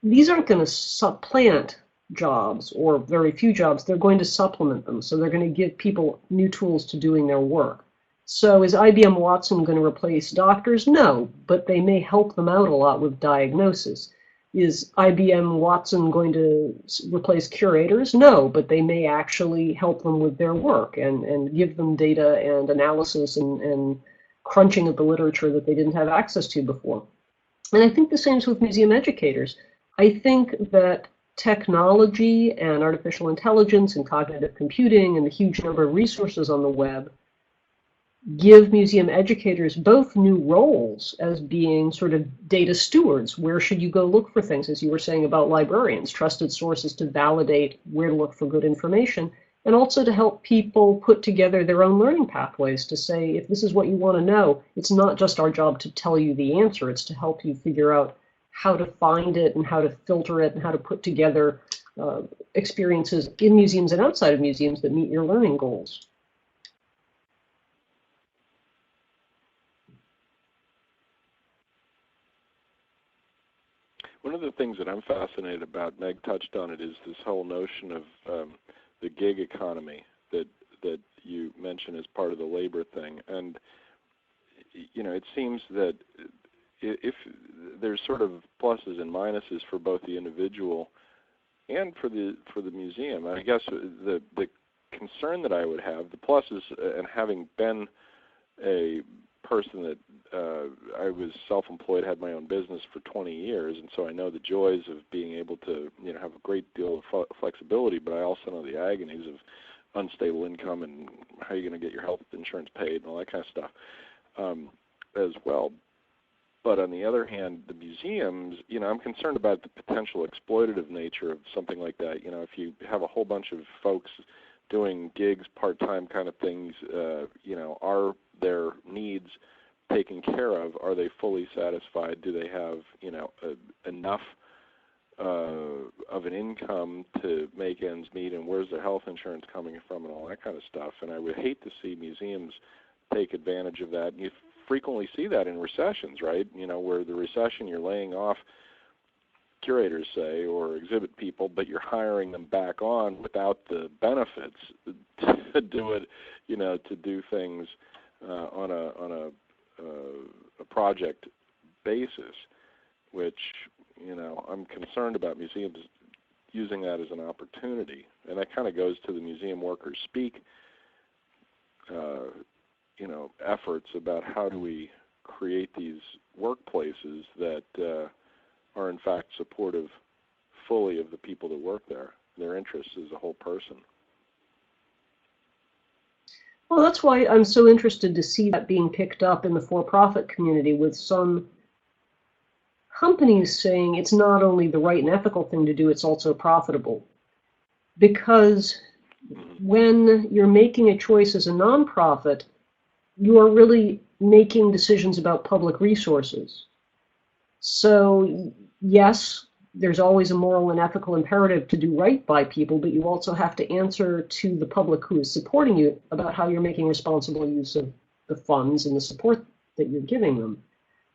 these aren't going to supplant jobs or very few jobs. They're going to supplement them. So they're going to give people new tools to doing their work. So is IBM Watson going to replace doctors? No, but they may help them out a lot with diagnosis. Is IBM Watson going to replace curators? No, but they may actually help them with their work and give them data and analysis and crunching of the literature that they didn't have access to before. And I think the same is with museum educators. I think that technology and artificial intelligence and cognitive computing and the huge number of resources on the web give museum educators both new roles as being sort of data stewards. Where should you go look for things, as you were saying about librarians, trusted sources to validate where to look for good information, and also to help people put together their own learning pathways to say, if this is what you want to know, it's not just our job to tell you the answer, it's to help you figure out how to find it and how to filter it and how to put together experiences in museums and outside of museums that meet your learning goals. One of the things that I'm fascinated about, Meg touched on it, is this whole notion of the gig economy that you mentioned as part of the labor thing. And, it seems that if there's sort of pluses and minuses for both the individual and for the museum. I guess the concern that I would have, the pluses, and having been a person that I was self-employed, had my own business for 20 years, and so I know the joys of being able to, have a great deal of flexibility, but I also know the agonies of unstable income and how you're going to get your health insurance paid and all that kind of stuff as well. But on the other hand, the museums, I'm concerned about the potential exploitative nature of something like that. If you have a whole bunch of folks doing gigs, part-time kind of things, are their needs taken care of? Are they fully satisfied? Do they have, enough of an income to make ends meet, and where's their health insurance coming from and all that kind of stuff? And I would hate to see museums take advantage of that. And you frequently see that in recessions, right? Where the recession, you're laying off curators, say, or exhibit people, but you're hiring them back on without the benefits to do it, to do things on a project basis, which, I'm concerned about museums using that as an opportunity. And that kind of goes to the museum workers speak, efforts about how do we create these workplaces that are in fact supportive fully of the people that work there, their interests as a whole person. Well, that's why I'm so interested to see that being picked up in the for-profit community, with some companies saying it's not only the right and ethical thing to do, it's also profitable. Because when you're making a choice as a nonprofit, you are really making decisions about public resources. So, yes, there's always a moral and ethical imperative to do right by people, but you also have to answer to the public who is supporting you about how you're making responsible use of the funds and the support that you're giving them.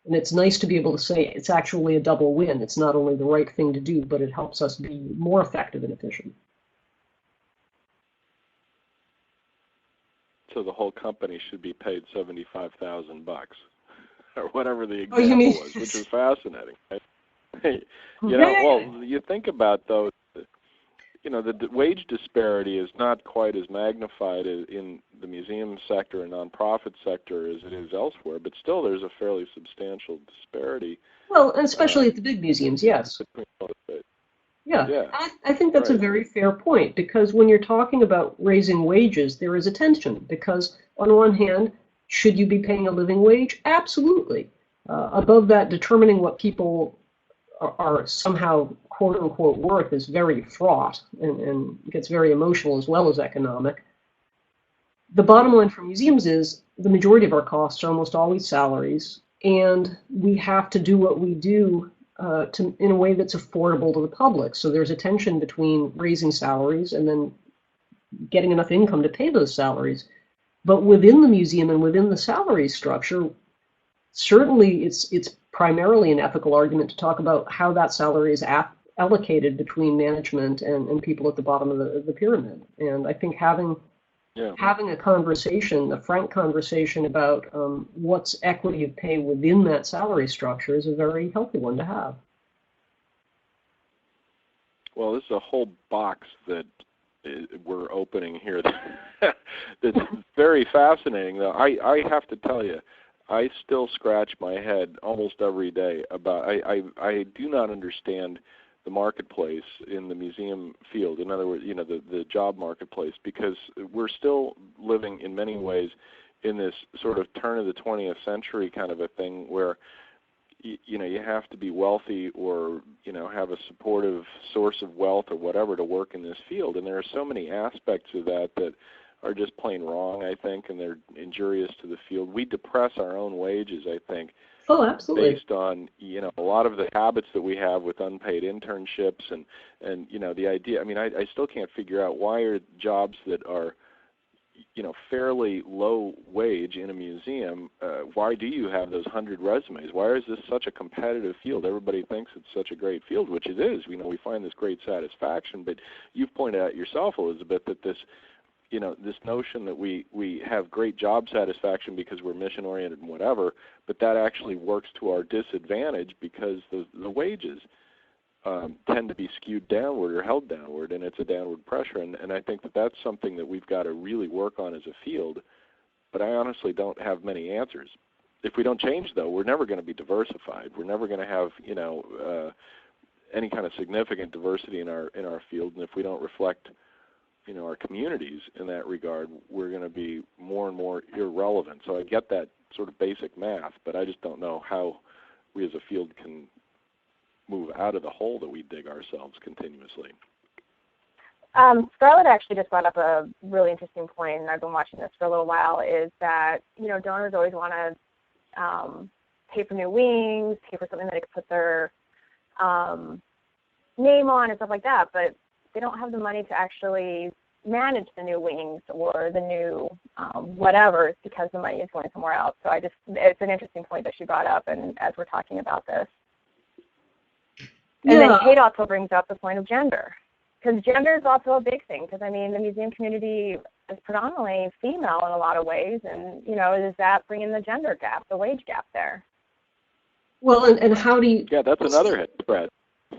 And it's nice to be able to say it's actually a double win. It's not only the right thing to do, but it helps us be more effective and efficient. So the whole company should be paid $75,000 or whatever the example was, which is fascinating. Right? Well, you think about, though, the wage disparity is not quite as magnified in the museum sector and nonprofit sector as it is elsewhere, but still there's a fairly substantial disparity. Well, and especially at the big museums, yes. Yeah. I think that's a very fair point, because when you're talking about raising wages, there is a tension, because on one hand, should you be paying a living wage? Absolutely. Above that, determining what people are somehow quote-unquote worth is very fraught and gets very emotional as well as economic. The bottom line for museums is the majority of our costs are almost always salaries, and we have to do what we do in a way that's affordable to the public. So there's a tension between raising salaries and then getting enough income to pay those salaries. But within the museum and within the salary structure, certainly it's primarily an ethical argument to talk about how that salary is allocated between management and people at the bottom of the pyramid. And I think having a conversation, a frank conversation about what's equity of pay within that salary structure is a very healthy one to have. Well, this is a whole box that we're opening here that's very fascinating, though. I have to tell you, I still scratch my head almost every day about, I do not understand the marketplace in the museum field. In other words, the job marketplace, because we're still living in many ways in this sort of turn of the 20th century kind of a thing where you have to be wealthy or have a supportive source of wealth or whatever to work in this field. And there are so many aspects of that are just plain wrong, I think, and they're injurious to the field. We depress our own wages, I think. Oh, absolutely. Based on a lot of the habits that we have with unpaid internships and the idea. I mean, I still can't figure out why are jobs that are fairly low wage in a museum. Why do you have those 100 resumes? Why is this such a competitive field? Everybody thinks it's such a great field, which it is. We find this great satisfaction. But you've pointed out yourself, Elizabeth, that this notion that we have great job satisfaction because we're mission oriented and whatever, but that actually works to our disadvantage because the wages tend to be skewed downward or held downward, and it's a downward pressure. And I think that that's something that we've got to really work on as a field, but I honestly don't have many answers. if we don't change, though, we're never going to be diversified. We're never going to have, any kind of significant diversity in our field. And if we don't reflect, our communities in that regard, we're going to be more and more irrelevant. So I get that sort of basic math, but I just don't know how we as a field can move out of the hole that we dig ourselves continuously. Scarlett actually just brought up a really interesting point, and I've been watching this for a little while, is that, donors always want to pay for new wings, pay for something that they could put their name on and stuff like that, but they don't have the money to actually manage the new wings or the new whatever, because the money is going somewhere else. So it's an interesting point that she brought up, and as we're talking about this. And then Kate also brings up the point of gender, because gender is also a big thing, because, the museum community is predominantly female in a lot of ways, and, does that bring in the gender gap, the wage gap there? Well, and how do you... Yeah, that's another head spread.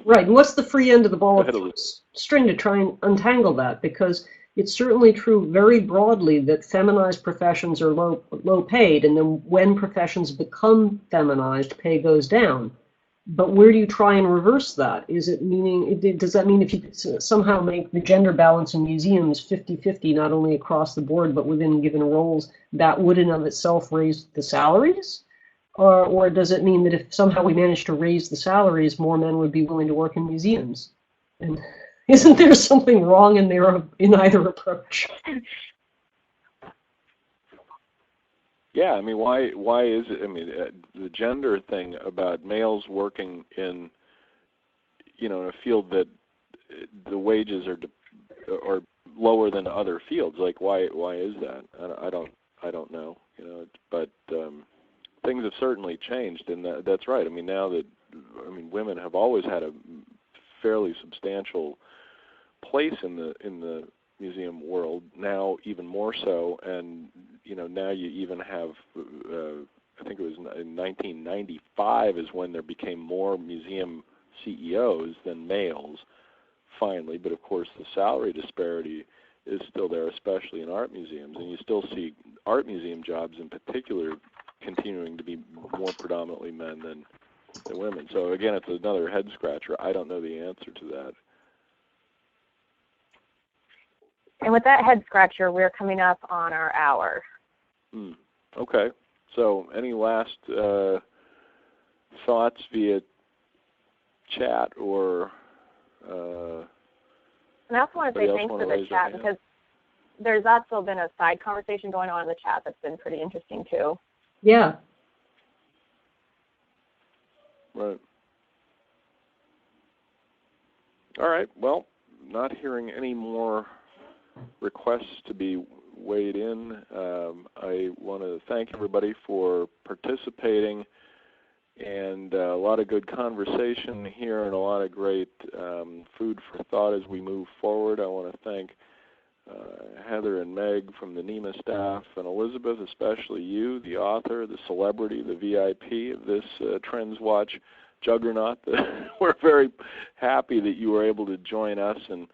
Right, and what's the free end of the ball of string to try and untangle that? Because it's certainly true very broadly that feminized professions are low paid, and then when professions become feminized, pay goes down. But where do you try and reverse that? Does that mean if you somehow make the gender balance in museums 50-50, not only across the board, but within given roles, that would in of itself raise the salaries? Or does it mean that if somehow we manage to raise the salaries, more men would be willing to work in museums? And isn't there something wrong in either approach? Yeah, why is it? The gender thing about males working in, in a field that the wages are lower than other fields. Like, why is that? I don't know. But things have certainly changed, and that's right. Now that women have always had a fairly substantial place in the museum world, now even more so, and now you even have I think it was in 1995 is when there became more museum CEOs than males finally, but of course the salary disparity is still there, especially in art museums, and you still see art museum jobs in particular continuing to be more predominantly men than women. So again, it's another head scratcher. I don't know the answer to that. And with that head scratcher, we're coming up on our hour. Okay. So any last thoughts via chat or... and I also want to say thanks for the chat, because there's also been a side conversation going on in the chat that's been pretty interesting too. Yeah. Right. All right. Well, not hearing any more requests to be weighed in. I want to thank everybody for participating, and a lot of good conversation here and a lot of great food for thought as we move forward. I want to thank Heather and Meg from the NEMA staff, and Elizabeth, especially you, the author, the celebrity, the VIP of this Trendswatch juggernaut. We're very happy that you were able to join us and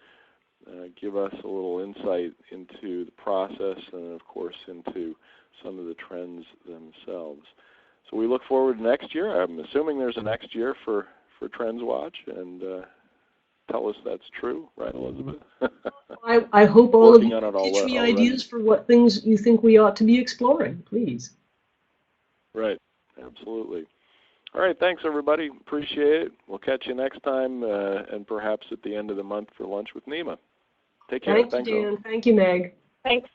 give us a little insight into the process and, of course, into some of the trends themselves. So we look forward to next year. I'm assuming there's a next year for Trendswatch, and tell us that's true, right, Elizabeth? I hope all of you pitch me ideas for what things you think we ought to be exploring, please. Right, absolutely. All right, thanks, everybody. Appreciate it. We'll catch you next time, and perhaps at the end of the month for Lunch with NEMA. Take care. Thanks, Dan. Thank you, Meg. Thanks.